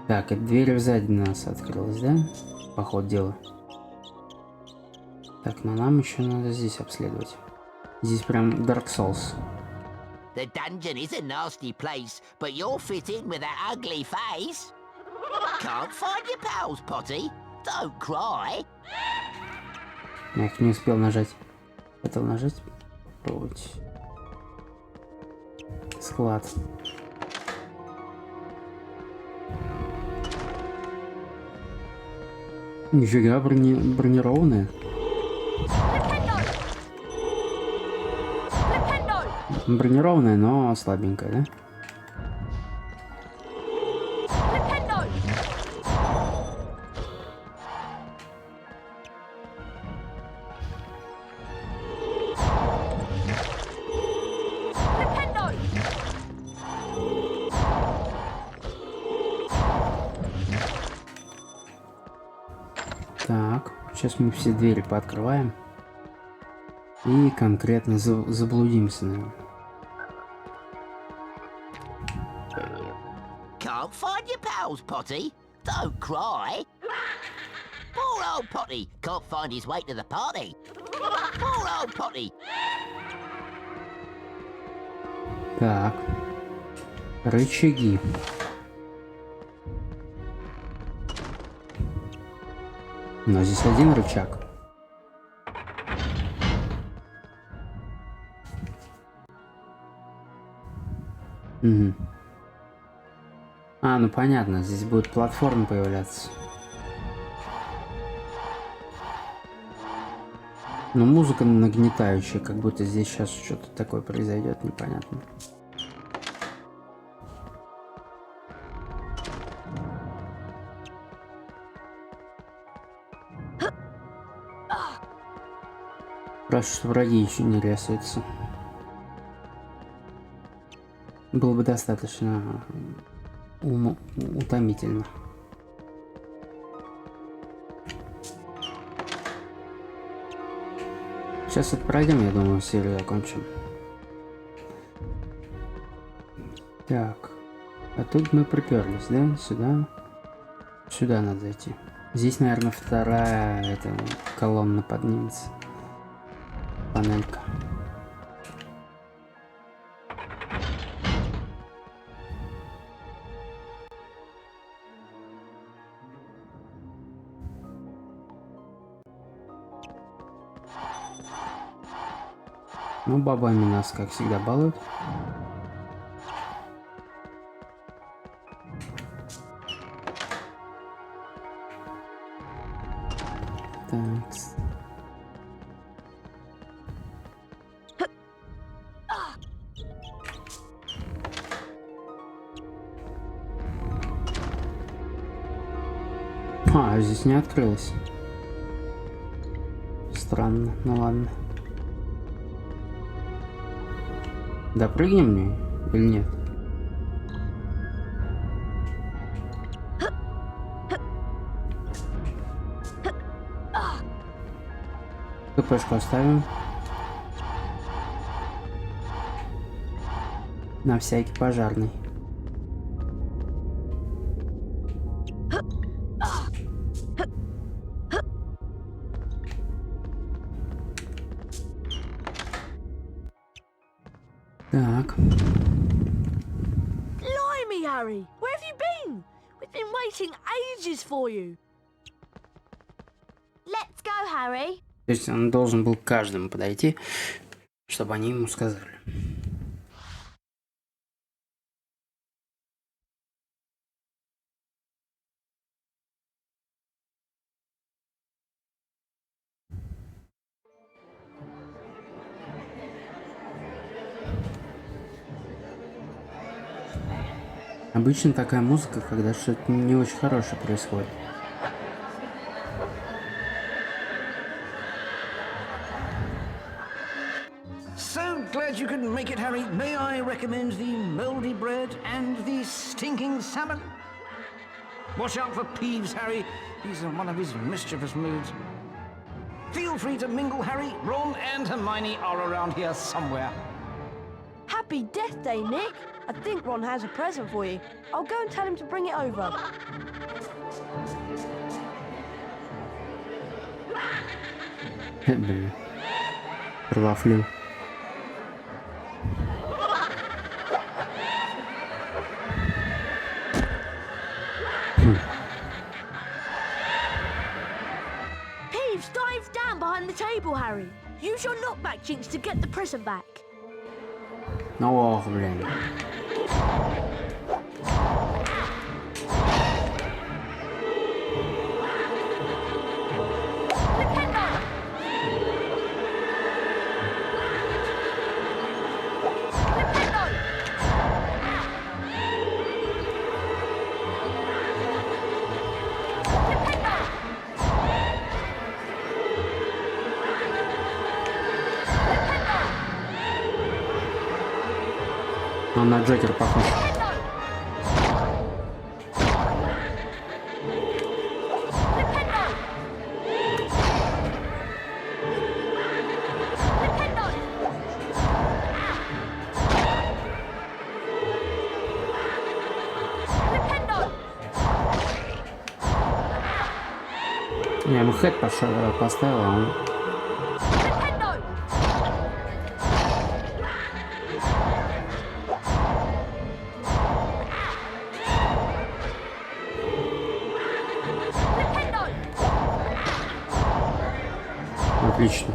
Так, эта дверь сзади нас открылась, да? По ходу дела. Так, но нам еще надо здесь обследовать. Здесь прям Dark Souls. The dungeon is a nasty place, but you'll fit in with that ugly face. Can't find your pals, Potty. Don't cry. Я их не успел нажать. Хотел нажать. Попробовать. Склад. Нифига бронированная. Бронированная, но слабенькая, да? Так, сейчас мы все двери пооткрываем. И конкретно заблудимся, наверное. Can't find your pals, Potty? Don't cry. Poor old Potty can't find his way to the party. Poor old Potty. Так. Рычаги. Но здесь один рычаг. Угу. А, ну понятно, здесь будет платформа появляться. Но музыка нагнетающая, как будто здесь сейчас что-то такое произойдет, непонятно. Просто что враги еще не рисуются. Было бы достаточно утомительно. Сейчас это пройдем, я думаю, серию закончим. Так. А тут мы приперлись, да? Сюда. Сюда надо зайти. Здесь, наверное, вторая колонна поднимется. Панелька. Ну, бабами нас, как всегда, балуют. Так. А, здесь не открылось. Странно, ну ладно. Допрыгнем мне или нет? КПшку оставим. На всякий пожарный. Так. Blimey, Harry! Where have you been? We've been waiting ages for you. Let's go, Harry. То есть он должен был к каждому подойти, чтобы они ему сказали. Обычно такая музыка, когда что-то не очень хорошее происходит. So glad you couldn't make it, Harry. May I recommend the mouldy bread and the stinking salmon? Watch out for Peeves, Harry. He's in one of his mischievous moods. Feel free to mingle, Harry. Ron and Hermione are around here somewhere. Happy Death Day, Nick. I think Ron has a present for you. I'll go and tell him to bring it over. Блин. Провафлил. Peeves, dive down behind the table, Harry. Use your knockback jinx to get the present back. Ох, блин. Он на Джокера похож. Я ему хэт поставил, а он... Отлично.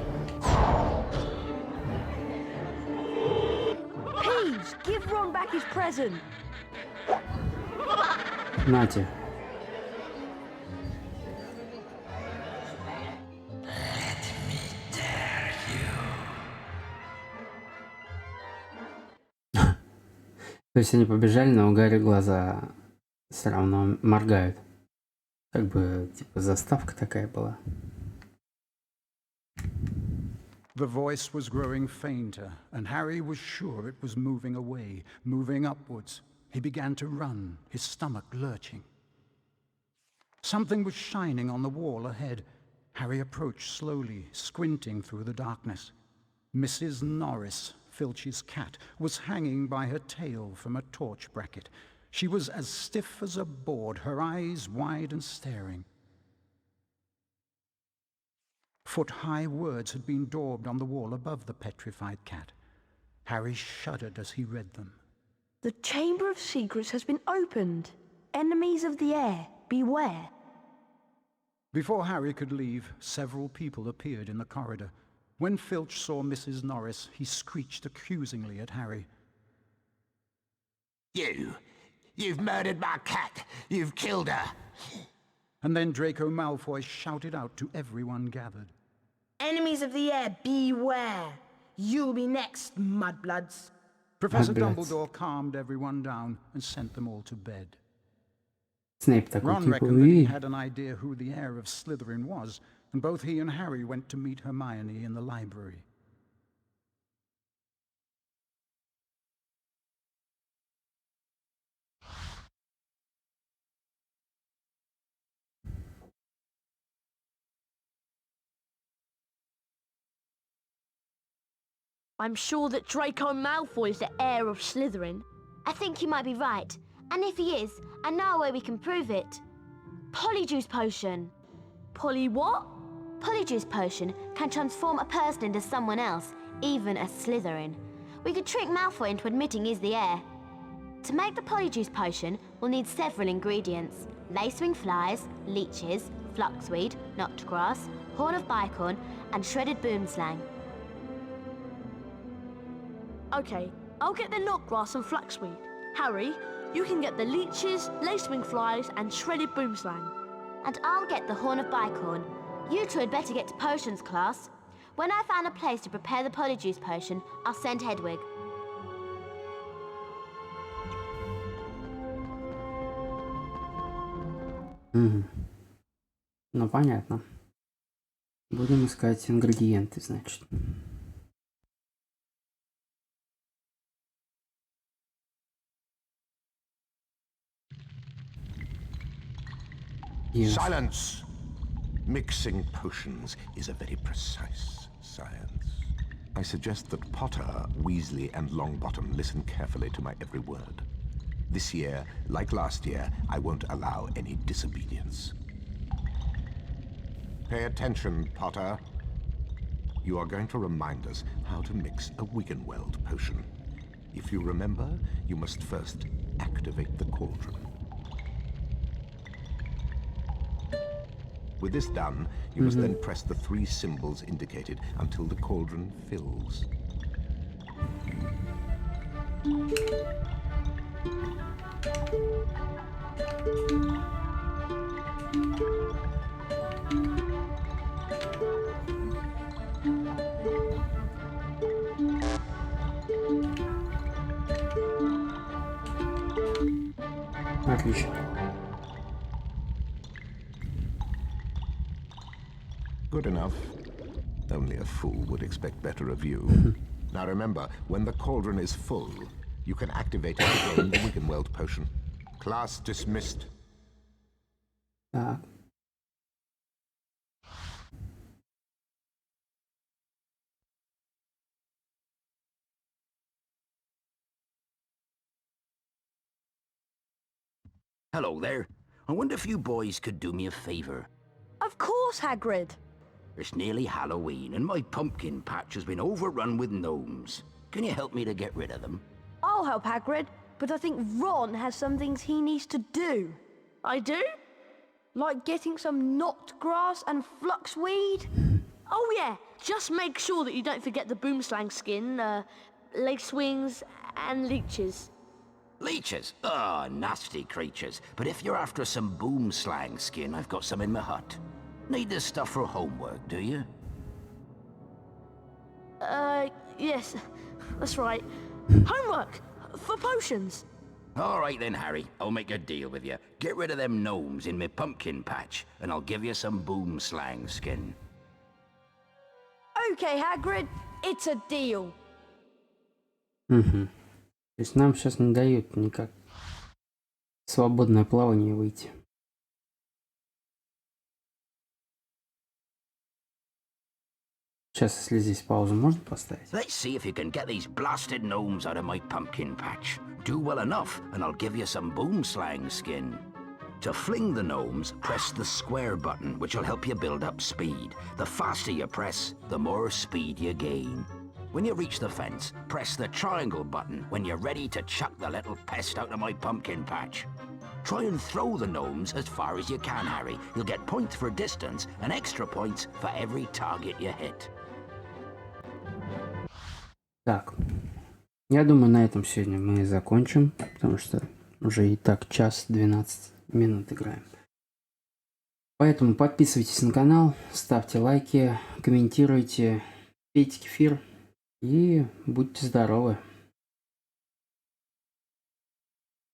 Please, give Ron back his present. Нате. То есть они побежали, но у Гарри глаза все равно моргают. Как бы, типа, заставка такая была. The voice was growing fainter, and Harry was sure it was moving away, moving upwards. He began to run, his stomach lurching. Something was shining on the wall ahead. Harry approached slowly, squinting through the darkness. Mrs. Norris, Filch's cat, was hanging by her tail from a torch bracket. She was as stiff as a board, her eyes wide and staring. Foot-high words had been daubed on the wall above the petrified cat. Harry shuddered as he read them. The Chamber of Secrets has been opened. Enemies of the air, beware. Before Harry could leave, several people appeared in the corridor. When Filch saw Mrs. Norris, he screeched accusingly at Harry. You've murdered my cat! You've killed her! And then Draco Malfoy shouted out to everyone gathered. Enemies of the air, beware! You'll be next, mudbloods. Professor Dumbledore calmed everyone down and sent them all to bed. Snape такой, Ron типа, reckoned that he had an idea who the heir of Slytherin was, and both he and Harry went to meet Hermione in the library. I'm sure that Draco Malfoy is the heir of Slytherin. I think you might be right. And if he is, I know a way we can prove it. Polyjuice Potion. Polly what? Polyjuice Potion can transform a person into someone else, even a Slytherin. We could trick Malfoy into admitting he's the heir. To make the Polyjuice Potion, we'll need several ingredients. Lacewing flies, leeches, fluxweed, knotgrass, horn of bicorn, and shredded boomslang. Okay, I'll get the knotgrass and flaxweed. Harry, you can get the leeches, lacewing flies, and shredded boomslang. And I'll get the horn of bicorn. You two had better get to potions class. When I find a place to prepare the Polyjuice Potion, I'll send Hedwig. Ну, понятно. Будем искать ингредиенты, значит. Yes. Silence! Mixing potions is a very precise science. I suggest that Potter, Weasley, and Longbottom listen carefully to my every word. This year, like last year, I won't allow any disobedience. Pay attention, Potter. You are going to remind us how to mix a Wiggenweld potion. If you remember, you must first activate the cauldron. With this done, you must then press the 3 symbols indicated until the cauldron fills. Отлично. Good enough. Only a fool would expect better of you. Now remember, when the cauldron is full, You can activate it to gain the Wiggenweld potion. Class dismissed. Так. Hello there. I wonder if you boys could do me a favor. Of course, Hagrid. It's nearly Halloween, and my pumpkin patch has been overrun with gnomes. Can you help me to get rid of them? I'll help Hagrid, but I think Ron has some things he needs to do. I do? Like getting some knot grass and fluxweed? Oh yeah, just make sure that you don't forget the boomslang skin, lace wings, and leeches. Leeches? Ah, nasty creatures. But if you're after some boomslang skin, I've got some in my hut. Need this stuff for homework, do you? Yes, that's right. Homework! For potions! All right then, Harry. I'll make a deal with you. Get rid of them gnomes in my pumpkin patch, and I'll give you some boomslang skin. Okay, Hagrid, it's a deal. Угу. То есть нам сейчас не дают никак в свободное плавание выйти. Сейчас, если здесь паузу можно поставить? Let's see if you can get these blasted gnomes out of my pumpkin patch. Do well enough, and I'll give you some boomslang skin. To fling the gnomes, press the square button, which will help you build up speed. The faster you press, the more speed you gain. When you reach the fence, press the triangle button when you're ready to chuck the little pest out of my pumpkin patch. Try and throw the gnomes as far as you can, Harry. You'll get points for distance and extra points for every target you hit. Так, я думаю, на этом сегодня мы закончим, потому что уже и так час 12 минут играем. Поэтому подписывайтесь на канал, ставьте лайки, комментируйте, пейте кефир и будьте здоровы.